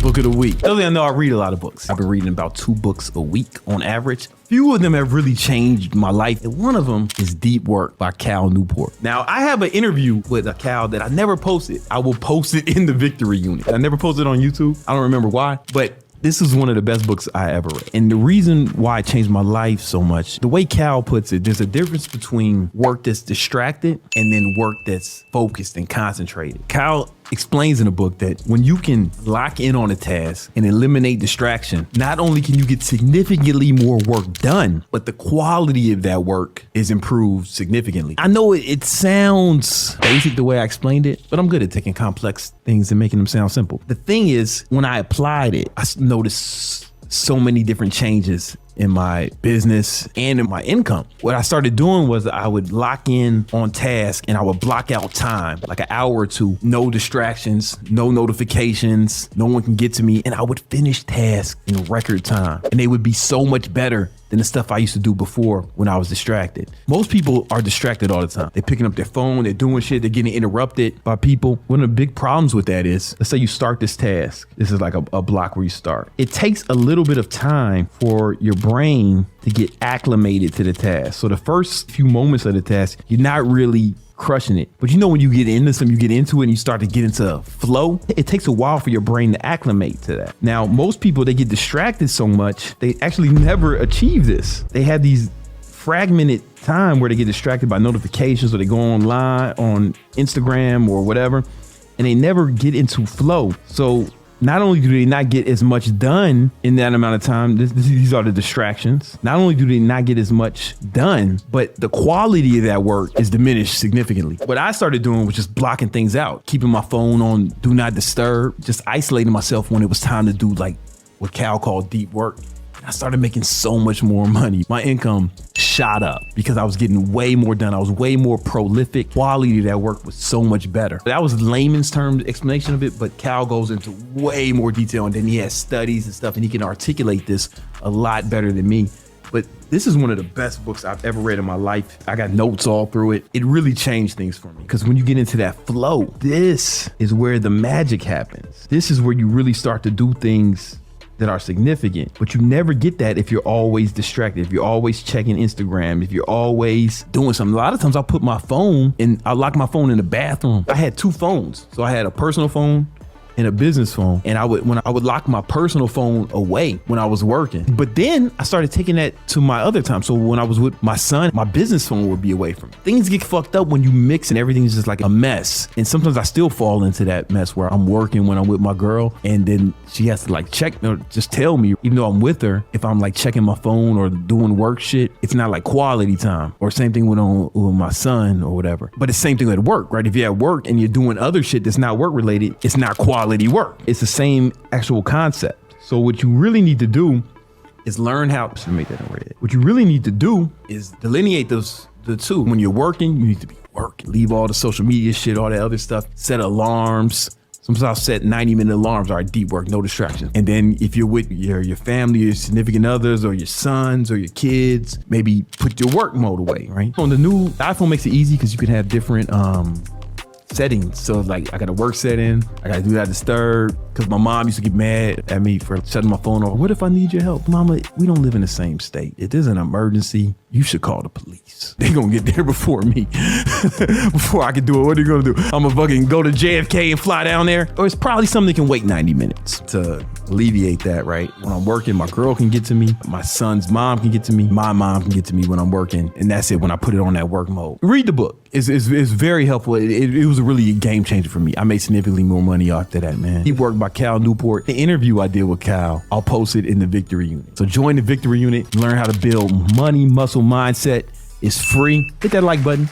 Book of the week. Earlier, I know I read a lot of books. I've been reading about 2 books a week on average. Few of them have really changed my life. And one of them is Deep Work by Cal Newport. Now, I have an interview with a Cal that I never posted. I will post it in the Victory Unit. I never posted it on YouTube. I don't remember why, but this is one of the best books I ever read. And the reason why it changed my life so much, the way Cal puts it, there's a difference between work that's distracted and then work that's focused and concentrated. Cal explains in the book that when you can lock in on a task and eliminate distraction, not only can you get significantly more work done, but the quality of that work is improved significantly. I know it sounds basic the way I explained it, but I'm good at taking complex things and making them sound simple. The thing is, when I applied it, I noticed so many different changes in my business and in my income. What I started doing was I would lock in on task and I would block out time, like an hour or two, no distractions, no notifications, no one can get to me. And I would finish tasks in record time. And they would be so much better than the stuff I used to do before when I was distracted. Most people are distracted all the time. They're picking up their phone, they're doing shit, they're getting interrupted by people. One of the big problems with that is, let's say you start this task. This is like a block where you start. It takes a little bit of time for your brain to get acclimated to the task. So the first few moments of the task, you're not really crushing it. But you know, when you get into something, you get into it and you start to get into flow, it takes a while for your brain to acclimate to that. Now, most people, they get distracted so much, they actually never achieve this. They have these fragmented time where they get distracted by notifications, or they go online on Instagram or whatever, and they never get into flow. So not only do they not get as much done in that amount of time, these are the distractions. Not only do they not get as much done, but the quality of that work is diminished significantly. What I started doing was just blocking things out, keeping my phone on do not disturb, just isolating myself when it was time to do like what Cal called deep work. I started making so much more money. My income shot up because I was getting way more done. I was way more prolific. Quality of that work was so much better. That was layman's term explanation of it, but Cal goes into way more detail, and then he has studies and stuff, and he can articulate this a lot better than me. But this is one of the best books I've ever read in my life. I got notes all through it. It really changed things for me, because when you get into that flow, this is where the magic happens. This is where you really start to do things that are significant, but you never get that if you're always distracted, if you're always checking Instagram, if you're always doing something. A lot of times I'll put my phone and I lock my phone in the bathroom. I had 2 phones. So I had a personal phone and a business phone. And I would lock my personal phone away when I was working. But then I started taking that to my other time. So when I was with my son, my business phone would be away from me. Things get fucked up when you mix and everything's just like a mess. And sometimes I still fall into that mess where I'm working when I'm with my girl, and then she has to like check or just tell me, even though I'm with her, if I'm like checking my phone or doing work shit, it's not like quality time. Or same thing with my son or whatever. But it's the same thing at work, right? If you're at work and you're doing other shit that's not work related, it's not quality work. It's the same actual concept. So what you really need to do is learn how to make that in red. What you really need to do is delineate the two. When you're working, you need to be working. Leave all the social media shit, all that other stuff. Set alarms. Sometimes I'll set 90-minute alarms. All right, deep work, no distractions. And then if you're with your family, your significant others, or your sons or your kids, maybe put your work mode away, right? On the new iPhone makes it easy because you can have different settings. So like I got a work setting, I gotta do not disturb, because my mom used to get mad at me for shutting my phone off. What if I need your help? Mama, we don't live in the same state. If there's an emergency, you should call the police. They gonna get there before me. Before I can do it, what are you gonna do? I'm gonna fucking go to JFK and fly down there? Or it's probably something that can wait 90 minutes to alleviate that, right? When I'm working, my girl can get to me, my son's mom can get to me, my mom can get to me when I'm working, and that's it when I put it on that work mode. Read the book. It's very helpful. It was really a game changer for me. I made significantly more money after that, man. Deep Work by Cal Newport. The interview I did with Cal, I'll post it in the Victory Unit. So join the Victory Unit, learn how to build money, muscle, mindset. It's free. Hit that like button.